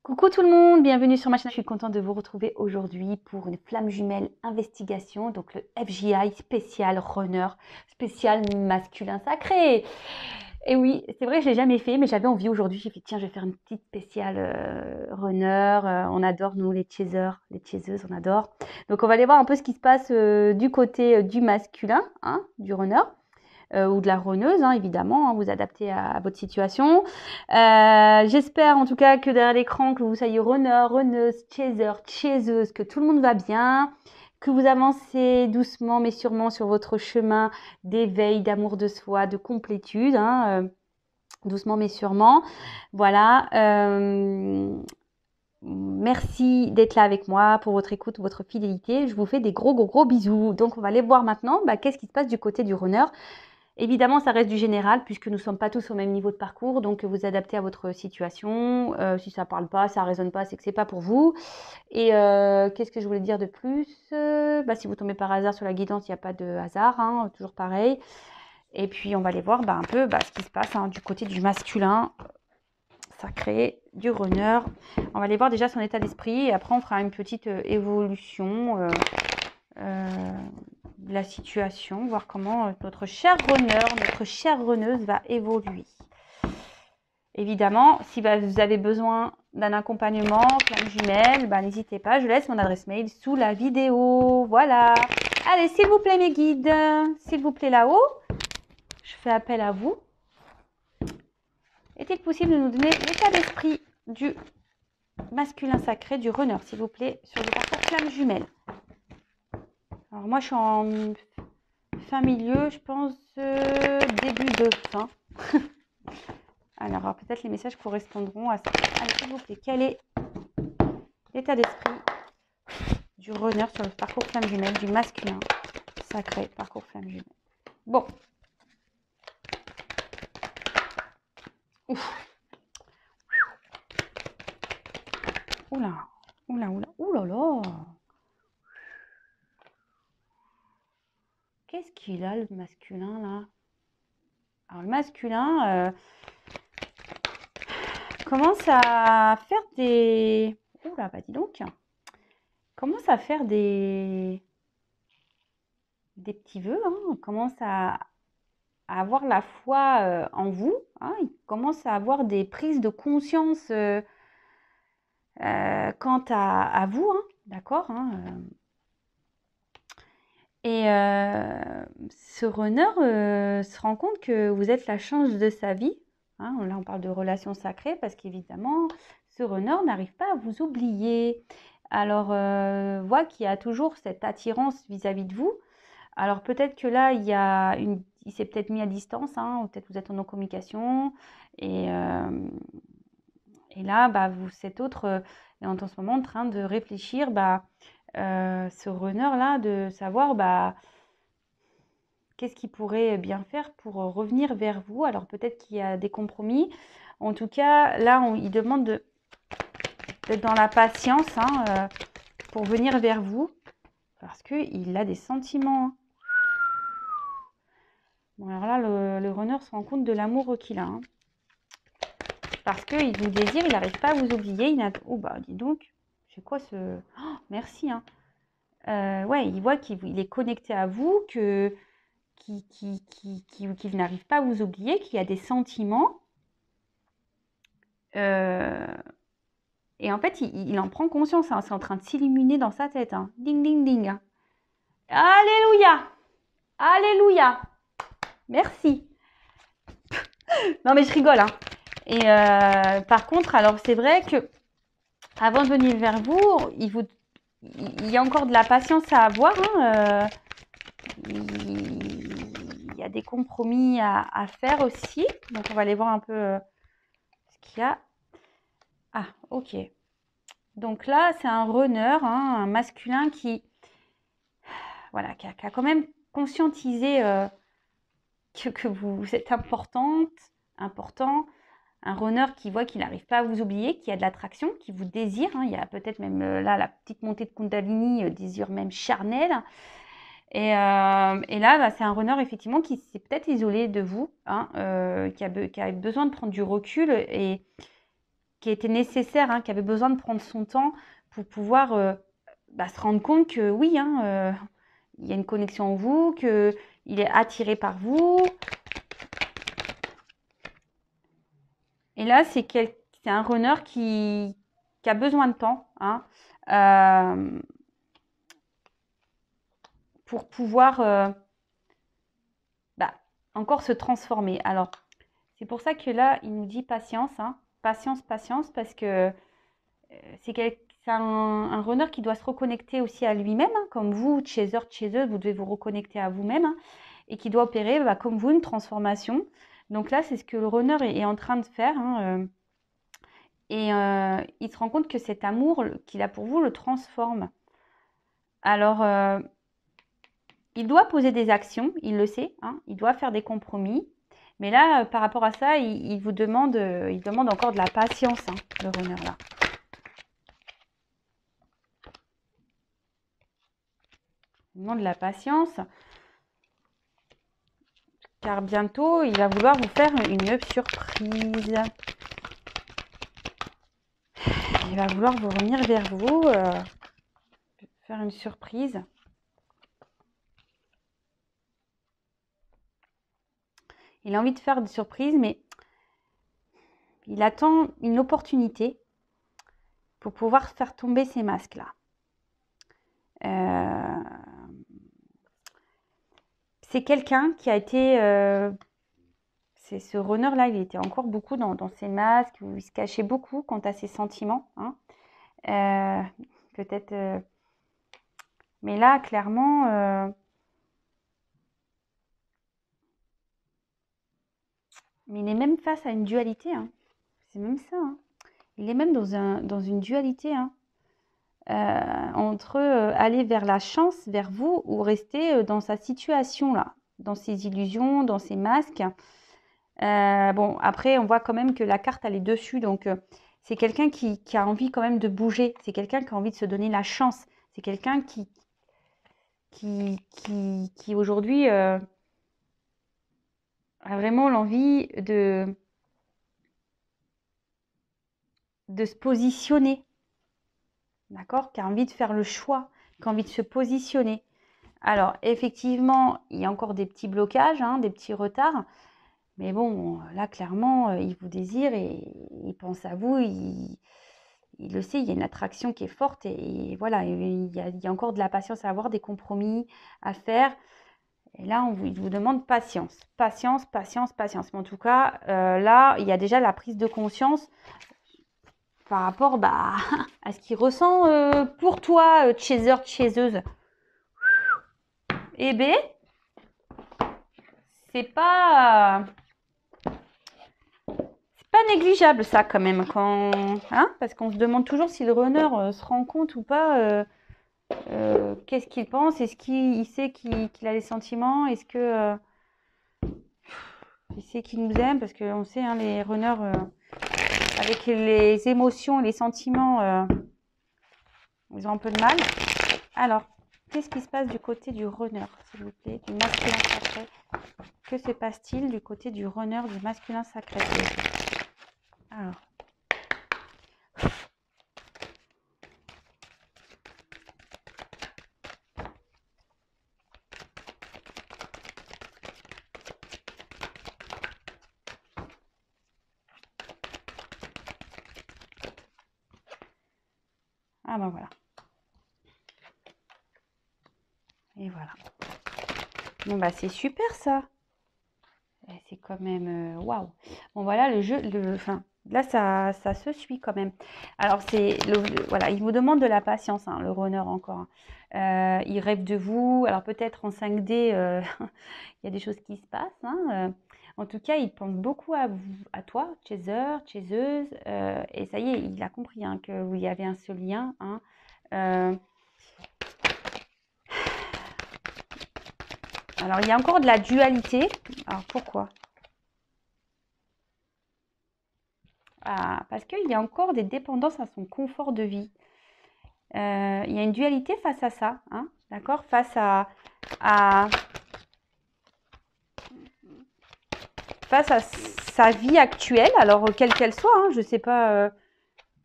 Coucou tout le monde, bienvenue sur ma chaîne. Je suis contente de vous retrouver aujourd'hui pour une flamme jumelle investigation, donc le FJI spécial runner, spécial masculin sacré. Et oui, c'est vrai, je l'ai jamais fait, mais j'avais envie aujourd'hui. J'ai fait tiens, je vais faire une petite spéciale runner. On adore nous les chasers, les chaseuses, on adore. Donc on va aller voir un peu ce qui se passe du côté du masculin, hein, du runner. Ou de la runneuse, hein, évidemment, hein, vous adaptez à votre situation. J'espère en tout cas que derrière l'écran, que vous soyez runner, runneuse, chaser, chaseuse, que tout le monde va bien, que vous avancez doucement mais sûrement sur votre chemin d'éveil, d'amour de soi, de complétude, hein, doucement mais sûrement. Voilà. Merci d'être là avec moi pour votre écoute, votre fidélité. Je vous fais des gros bisous. Donc on va aller voir maintenant qu'est-ce qui se passe du côté du runner. Évidemment, ça reste du général puisque nous ne sommes pas tous au même niveau de parcours, donc vous adaptez à votre situation. Si ça ne parle pas, ça ne résonne pas, c'est que ce n'est pas pour vous. Et qu'est-ce que je voulais dire de plus? Si vous tombez par hasard sur la guidance, il n'y a pas de hasard, hein, toujours pareil. Et puis on va aller voir un peu ce qui se passe du côté du masculin sacré, du runner. On va aller voir déjà son état d'esprit et après on fera une petite évolution de la situation, voir comment notre cher runner, notre chère runneuse va évoluer. Évidemment, si vous avez besoin d'un accompagnement, flamme jumelle, n'hésitez pas, je laisse mon adresse mail sous la vidéo. Voilà. Allez, s'il vous plaît mes guides, s'il vous plaît là-haut, je fais appel à vous. Est-il possible de nous donner l'état d'esprit du masculin sacré, du runner, s'il vous plaît, sur le parcours flamme jumelle? Alors moi, je suis en fin milieu, je pense début de fin. Alors peut-être les messages correspondront à ça. Allez, s'il vous plaît, quel est l'état d'esprit du runner sur le parcours flamme jumelle, du masculin sacré, parcours flamme jumelle? Bon. Ouf. Oula, oulala. Qu'est-ce qu'il a le masculin là? Alors le masculin commence à faire des... Oula, dis donc. Commence à faire des petits vœux, hein. On commence à avoir la foi en vous, hein. Il commence à avoir des prises de conscience quant à vous, hein, d'accord, hein, Et ce runner se rend compte que vous êtes la chance de sa vie, hein. Là, on parle de relation sacrée parce qu'évidemment, ce runner n'arrive pas à vous oublier. Alors, voit qu'il y a toujours cette attirance vis-à-vis de vous. Alors, peut-être que là, il s'est peut-être mis à distance, hein, ou peut-être vous êtes en non-communication. Et là, cet autre est en ce moment en train de réfléchir, ce runner-là, de savoir qu'est-ce qu'il pourrait bien faire pour revenir vers vous. Alors peut-être qu'il y a des compromis. En tout cas, là, il demande d'être dans la patience, hein, pour venir vers vous. Parce qu'il a des sentiments. Bon, alors là, le runner se rend compte de l'amour qu'il a. Hein. Parce qu'il vous désire, il n'arrive pas à vous oublier. Oh, dis donc, c'est quoi ce... Oh, merci, hein. Ouais, il voit qu'il est connecté à vous, qu'il n'arrive pas à vous oublier, qu'il y a des sentiments. Et en fait, il en prend conscience. Hein. C'est en train de s'illuminer dans sa tête. Hein. Ding, ding, ding. Alléluia. Alléluia. Merci. Non, mais je rigole. Hein. Et par contre, alors c'est vrai que avant de venir vers vous, il y a encore de la patience à avoir. Hein. Il y a des compromis à faire aussi. Donc, on va aller voir un peu ce qu'il y a. Ah, ok. Donc là, c'est un runner, hein, un masculin qui a quand même conscientisé que vous êtes important. Un runner qui voit qu'il n'arrive pas à vous oublier, qui a de l'attraction, qui vous désire. Hein. Il y a peut-être même là la petite montée de Kundalini, désir même charnel. Et là, c'est un runner effectivement qui s'est peut-être isolé de vous, hein, qui a besoin de prendre du recul et qui était nécessaire, hein, qui avait besoin de prendre son temps pour pouvoir se rendre compte que oui, hein, il y a une connexion en vous, qu'il est attiré par vous. Et là, c'est un runner qui a besoin de temps, hein, pour pouvoir encore se transformer. Alors, c'est pour ça que là, il nous dit patience, hein, patience, patience, parce que c'est un runner qui doit se reconnecter aussi à lui-même, hein, comme vous, chaser, chaseuse, vous devez vous reconnecter à vous-même, hein, et qui doit opérer, comme vous, une transformation. Donc là, c'est ce que le runner est en train de faire, hein, et il se rend compte que cet amour qu'il a pour vous le transforme. Alors, il doit poser des actions, il le sait, hein, il doit faire des compromis. Mais là, par rapport à ça, il vous demande, il demande encore de la patience, hein, le runner là. Il demande de la patience, car bientôt, il va vouloir vous faire une surprise. Il va vouloir vous revenir vers vous, faire une surprise. Il a envie de faire des surprises, mais il attend une opportunité pour pouvoir faire tomber ces masques-là. C'est quelqu'un qui a été... c'est ce runner-là, il était encore beaucoup dans ses masques, où il se cachait beaucoup quant à ses sentiments. Hein. Peut-être... mais là, clairement... mais il est même face à une dualité. Hein. C'est même ça. Hein. Il est même dans une dualité. Hein. Entre aller vers la chance, vers vous, ou rester dans sa situation là, dans ses illusions, dans ses masques. Bon, après, on voit quand même que la carte, elle est dessus, donc c'est quelqu'un qui a envie quand même de bouger, c'est quelqu'un qui a envie de se donner la chance, c'est quelqu'un qui aujourd'hui a vraiment l'envie de se positionner, d'accord, qui a envie de faire le choix, qui a envie de se positionner. Alors, effectivement, il y a encore des petits blocages, hein, des petits retards. Mais bon, là, clairement, il vous désire et il pense à vous. Il le sait, il y a une attraction qui est forte. Et voilà, il y a encore de la patience à avoir, des compromis à faire. Et là, il vous demande patience. Patience, patience, patience. Mais en tout cas, là, il y a déjà la prise de conscience par rapport à ce qu'il ressent pour toi, chaser, chaseuse. Eh bien, c'est pas négligeable ça quand même, hein, parce qu'on se demande toujours si le runner se rend compte ou pas, qu'est-ce qu'il pense, est-ce qu'il sait qu'il a des sentiments, est-ce que il sait qu'il nous aime, parce qu'on sait, hein, les runners, avec les émotions et les sentiments, ils ont un peu de mal. Alors, qu'est-ce qui se passe du côté du runner, s'il vous plaît, du masculin sacré? Que se passe-t-il du côté du runner, du masculin sacré? Alors. Ah ben voilà. Et voilà. Bon bah c'est super ça. C'est quand même waouh. Bon voilà le jeu, enfin là ça se suit quand même. Alors c'est voilà, il vous demande de la patience, hein, le runner encore. Il rêve de vous. Alors peut-être en 5D, il y a des choses qui se passent. Hein, en tout cas, il pense beaucoup à vous, à toi, chaser, chaseuse. Et ça y est, il a compris, hein, que vous y avez un seul lien. Hein, alors, il y a encore de la dualité. Alors, pourquoi? Parce qu'il y a encore des dépendances à son confort de vie. Il y a une dualité face à ça. Hein, d'accord? Face à sa vie actuelle, alors quelle qu'elle soit. Hein, je ne sais pas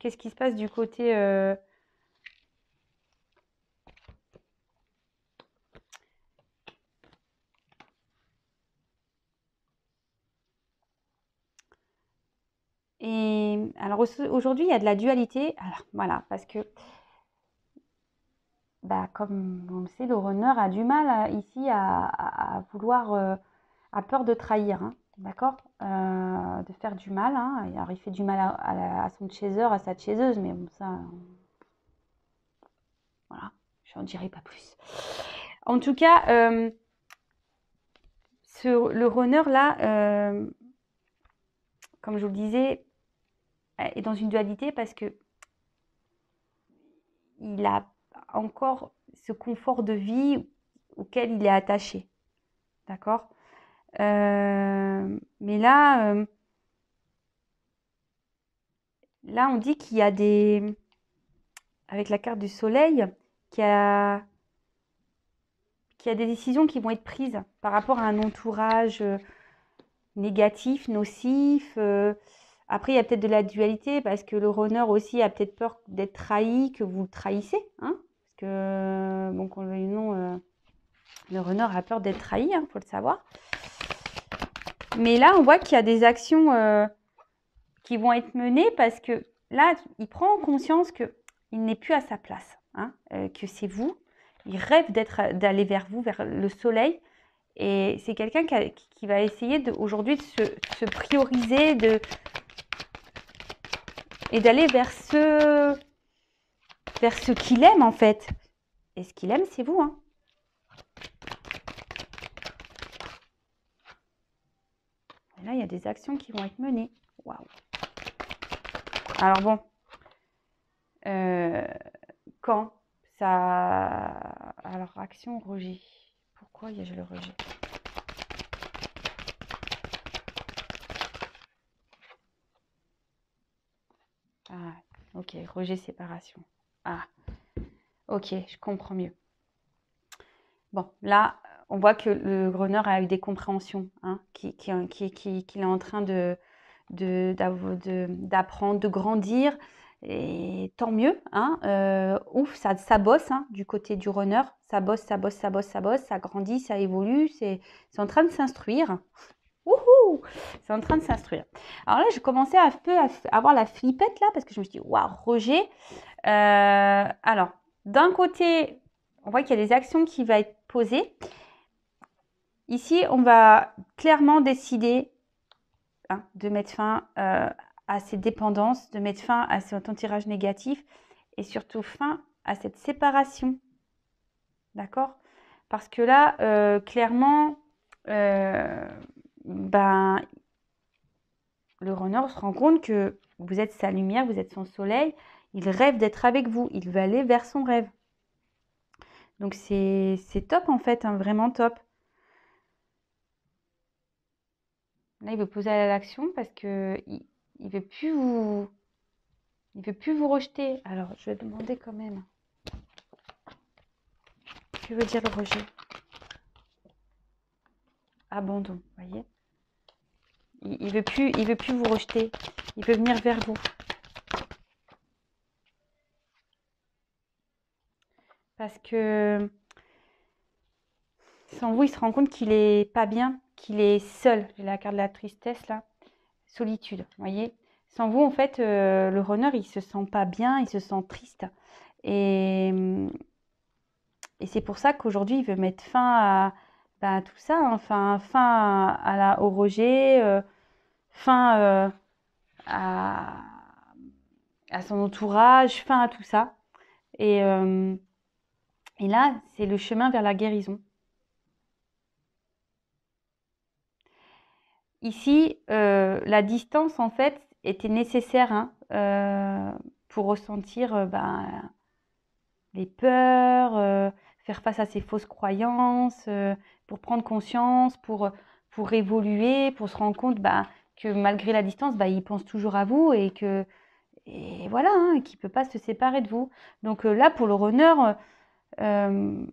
qu'est-ce qui se passe du côté... Et alors aujourd'hui, il y a de la dualité. Alors voilà, parce que, bah, comme on le sait, le runner a du mal ici à vouloir, a peur de trahir, hein, d'accord? De faire du mal, hein. Alors il fait du mal à son chaser, à sa chaiseuse, mais bon, ça, voilà, je n'en dirai pas plus. En tout cas, le runner là, comme je vous le disais, est dans une dualité parce que il a encore ce confort de vie auquel il est attaché. D'accord? Mais là, on dit qu'il y a des... Avec la carte du soleil, qu'il y a des décisions qui vont être prises par rapport à un entourage négatif, nocif. Après, il y a peut-être de la dualité parce que le runner aussi a peut-être peur d'être trahi, que vous le trahissez. Hein, parce que, bon, qu'on le veuille ou non, le runner a peur d'être trahi, il faut le savoir. Mais là, on voit qu'il y a des actions qui vont être menées parce que là, il prend conscience qu'il n'est plus à sa place, hein, que c'est vous. Il rêve d'aller vers vous, vers le soleil. Et c'est quelqu'un qui va essayer aujourd'hui de se prioriser et d'aller vers ce qu'il aime en fait. Et ce qu'il aime, c'est vous. Hein. Et là, il y a des actions qui vont être menées. Waouh. Alors bon, quand ça... Alors, action, rejet. Pourquoi j'ai le rejet? Ah, ok, rejet, séparation. Ah, ok, je comprends mieux. Bon, là, on voit que le runner a eu des compréhensions, hein, qu'il est en train d'apprendre, de grandir. Et tant mieux, hein, ouf, ça bosse, hein, du côté du runner. Ça bosse, ça bosse, ça bosse, ça bosse, ça grandit, ça évolue. C'est en train de s'instruire. Wouhou! C'est en train de s'instruire. Alors là, je commençais un peu à avoir la flippette là, parce que je me suis dit, waouh, Roger. Alors, d'un côté, on voit qu'il y a des actions qui vont être posées. Ici, on va clairement décider, hein, de mettre fin à ces dépendances, de mettre fin à cet entourage négatif et surtout fin à cette séparation. D'accord? Parce que là, clairement, ben, le runner se rend compte que vous êtes sa lumière, vous êtes son soleil. Il rêve d'être avec vous. Il veut aller vers son rêve. Donc, c'est top en fait, hein, vraiment top. Là, il veut poser à l'action parce que il veut plus vous rejeter. Alors, je vais demander quand même. Que veut dire le rejet? Abandon, vous voyez. Il veut plus vous rejeter. Il veut venir vers vous. Parce que sans vous, il se rend compte qu'il est pas bien, qu'il est seul. J'ai la carte de la tristesse là. Solitude, vous voyez. Sans vous, en fait, le runner, il se sent pas bien, il se sent triste. Et c'est pour ça qu'aujourd'hui, il veut mettre fin à tout ça, hein. Fin au rejet, fin à son entourage, fin à tout ça. Et là, c'est le chemin vers la guérison. Ici, la distance, en fait, était nécessaire, hein, pour ressentir les peurs, faire face à ses fausses croyances, pour prendre conscience, pour évoluer, pour se rendre compte que malgré la distance, il pense toujours à vous et voilà, hein, qu'il ne peut pas se séparer de vous. Donc là, pour le runner, là,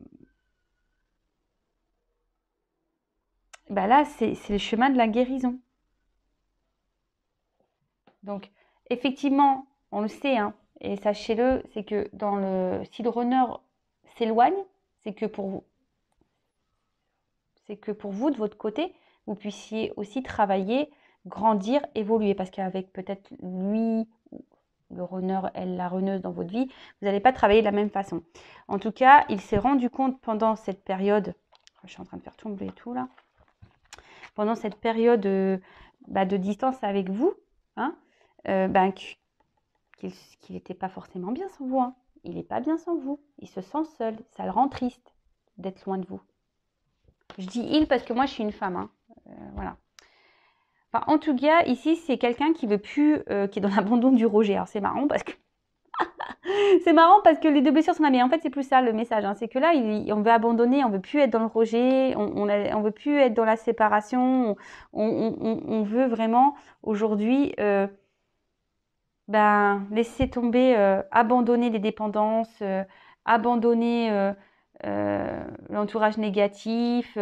c'est le chemin de la guérison. Donc, effectivement, on le sait, hein, et sachez-le, c'est que si le runner s'éloigne, c'est que pour vous, de votre côté, vous puissiez aussi travailler, grandir, évoluer. Parce qu'avec peut-être lui, le runner, elle, la runneuse dans votre vie, vous n'allez pas travailler de la même façon. En tout cas, il s'est rendu compte pendant cette période, je suis en train de faire tomber tout là, pendant cette période de distance avec vous, hein, qu'il n'était pas forcément bien sans vous. Hein. Il n'est pas bien sans vous. Il se sent seul. Ça le rend triste d'être loin de vous. Je dis il parce que moi, je suis une femme. Hein. Voilà. Enfin, en tout cas, ici, c'est quelqu'un qui veut plus, qui est dans l'abandon du rejet. Alors, c'est marrant parce que c'est marrant parce que les deux blessures sont là. Mais en fait, c'est plus ça le message. Hein. C'est que là, on veut abandonner, on veut plus être dans le rejet, on veut plus être dans la séparation. On veut vraiment aujourd'hui laisser tomber, abandonner les dépendances, abandonner l'entourage négatif.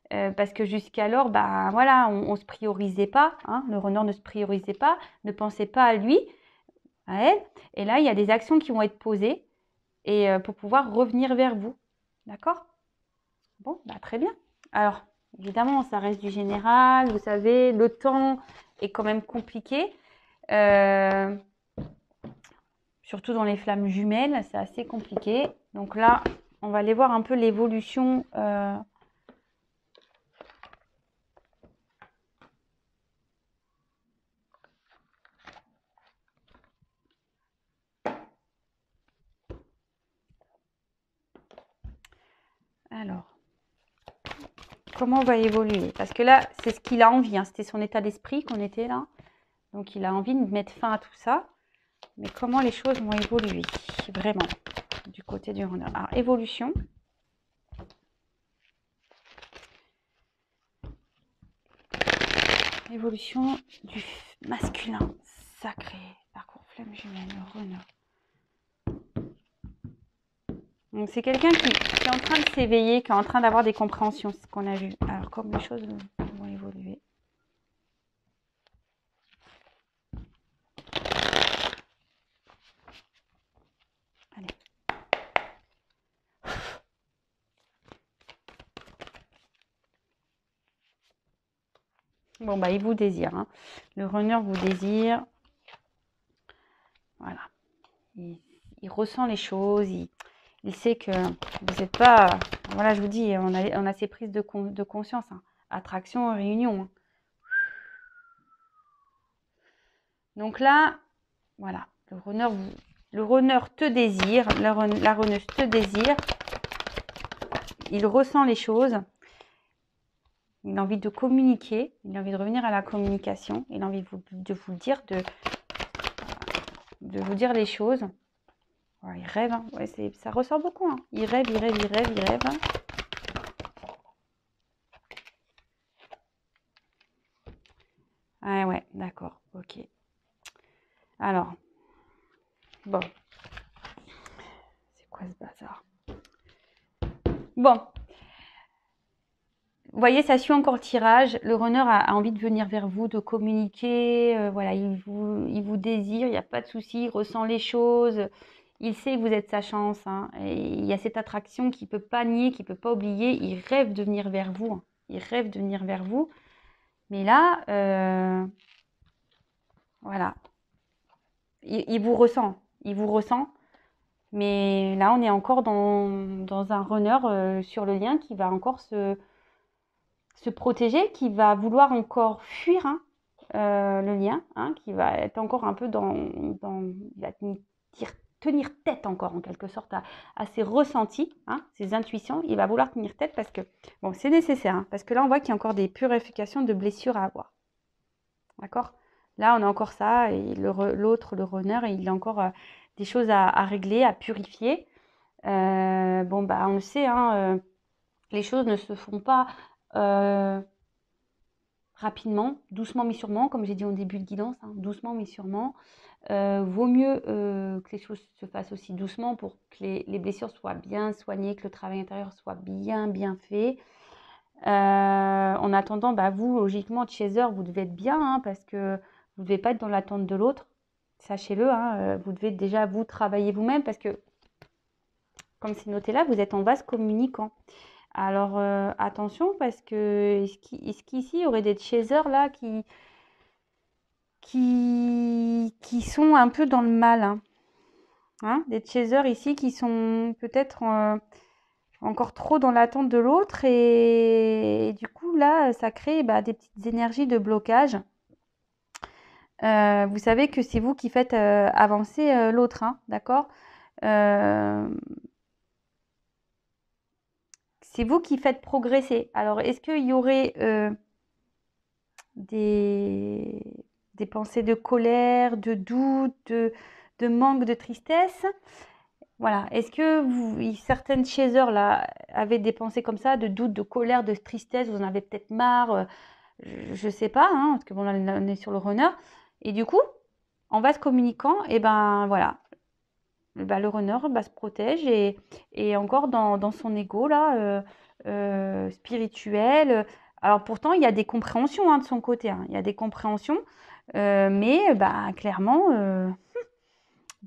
Parce que jusqu'alors, voilà, on ne se priorisait pas, hein, le runner ne se priorisait pas, ne pensait pas à lui, à elle. Et là, il y a des actions qui vont être posées et pour pouvoir revenir vers vous. D'accord? Bon, très bien. Alors, évidemment, ça reste du général. Vous savez, le temps est quand même compliqué. Surtout dans les flammes jumelles, c'est assez compliqué. Donc là, on va aller voir un peu l'évolution. Alors, comment on va évoluer? Parce que là, c'est ce qu'il a envie. Hein. C'était son état d'esprit qu'on était là. Donc, il a envie de mettre fin à tout ça. Mais comment les choses vont évoluer vraiment du côté du runner? Alors, évolution. Évolution du masculin sacré. Parcours flamme jumelle, le runner. Donc, c'est quelqu'un qui est en train de s'éveiller, qui est en train d'avoir des compréhensions, ce qu'on a vu. Alors, comme les choses vont évoluer. Allez. Bon, il vous désire. Hein. Le runner vous désire. Voilà. Il ressent les choses. Il sait que vous n'êtes pas... Voilà, je vous dis, on a ces prises de conscience. Hein. Attraction, réunion. Hein. Donc là, voilà. Le runner te désire. La runneuse te désire. Il ressent les choses. Il a envie de communiquer. Il a envie de revenir à la communication. Il a envie de vous dire, de vous dire les choses. Ouais, il rêve. Hein. Ouais, ça ressort beaucoup. Hein. Il rêve. Hein. Ah ouais, d'accord. Ok. Alors. Bon. C'est quoi ce bazar? Bon. Vous voyez, ça suit encore le tirage. Le runner a envie de venir vers vous, de communiquer. Voilà, il vous désire, il n'y a pas de souci, il ressent les choses. Il sait que vous êtes sa chance. Hein, et il y a cette attraction qu'il ne peut pas nier, qu'il ne peut pas oublier. Il rêve de venir vers vous. Hein, il rêve de venir vers vous. Mais là, voilà. Il vous ressent. Il vous ressent. Mais là, on est encore dans un runner sur le lien qui va encore se protéger, qui va vouloir encore fuir hein, le lien, hein, qui va être encore un peu il va tenir tête encore en quelque sorte à ses ressentis, hein, ses intuitions. Il va vouloir tenir tête parce que, bon, c'est nécessaire, hein, parce que là, on voit qu'il y a encore des purifications de blessures à avoir. D'accord? Là, on a encore ça, et l'autre, le runner, il a encore des choses à régler, à purifier. On le sait, hein, les choses ne se font pas rapidement, doucement mais sûrement, comme j'ai dit au début de guidance, hein, doucement mais sûrement. Vaut mieux que les choses se fassent aussi doucement pour que les blessures soient bien soignées, que le travail intérieur soit bien fait. En attendant, vous, logiquement, chaser, vous devez être bien, hein, parce que vous ne devez pas être dans l'attente de l'autre. sachez-le, hein, vous devez déjà vous travailler vous-même parce que, comme c'est noté là, vous êtes en vase communicant. Alors, attention parce que est-ce qu'ici, il y aurait des chasers là qui sont un peu dans le mal, hein. Des chasers ici qui sont peut-être encore trop dans l'attente de l'autre et du coup là ça crée des petites énergies de blocage. Vous savez que c'est vous qui faites avancer l'autre, hein, d'accord? C'est vous qui faites progresser. Alors est-ce qu'il y aurait des pensées de colère, de doute, de manque, de tristesse? Voilà. Est-ce que certaines chasers là avaient des pensées comme ça, de doute, de colère, de tristesse, vous en avez peut-être marre, je sais pas, hein, parce que bon, là, on est sur le runner. Et du coup, en vase communicant, et ben voilà, le runner se protège et encore dans son ego là, spirituel. Alors pourtant, il y a des compréhensions hein, de son côté, hein. Il y a des compréhensions, mais clairement.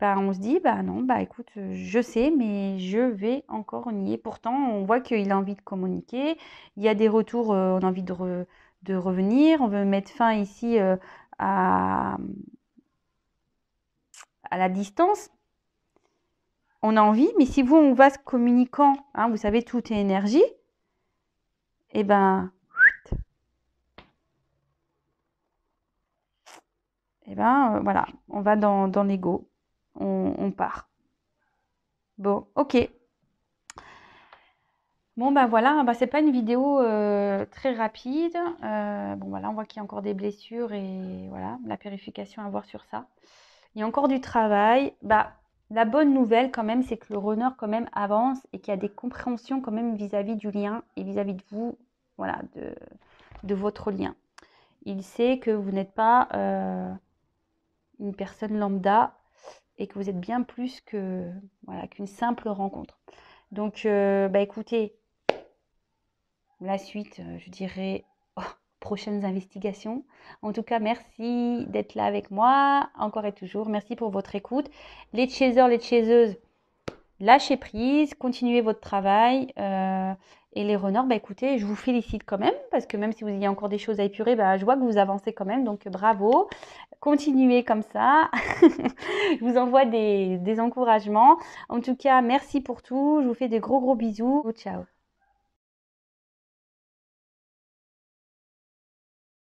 On se dit, non, écoute, je sais, mais je vais encore nier. Pourtant, on voit qu'il a envie de communiquer. Il y a des retours, on a envie de revenir. On veut mettre fin ici à la distance. On a envie, mais si vous, on va se communiquant, hein, vous savez, tout est énergie, et voilà, on va dans l'ego. On part. Bon, ok. Bon, voilà, c'est pas une vidéo très rapide. Bon, voilà, on voit qu'il y a encore des blessures et voilà, la purification à voir sur ça. Il y a encore du travail. La bonne nouvelle quand même, c'est que le runner quand même avance et qu'il y a des compréhensions quand même vis-à-vis du lien et vis-à-vis de vous, voilà, de votre lien. Il sait que vous n'êtes pas une personne lambda et que vous êtes bien plus que, voilà, qu'une simple rencontre. Donc, écoutez, la suite, je dirais, prochaines investigations. En tout cas, merci d'être là avec moi, encore et toujours. Merci pour votre écoute. Les chasers, les chaseuses, lâchez prise, continuez votre travail. Et les runners, écoutez, je vous félicite quand même, parce que même si vous avez encore des choses à épurer, je vois que vous avancez quand même, donc bravo. Continuez comme ça. Je vous envoie des encouragements. En tout cas, merci pour tout. Je vous fais de gros bisous. Ciao.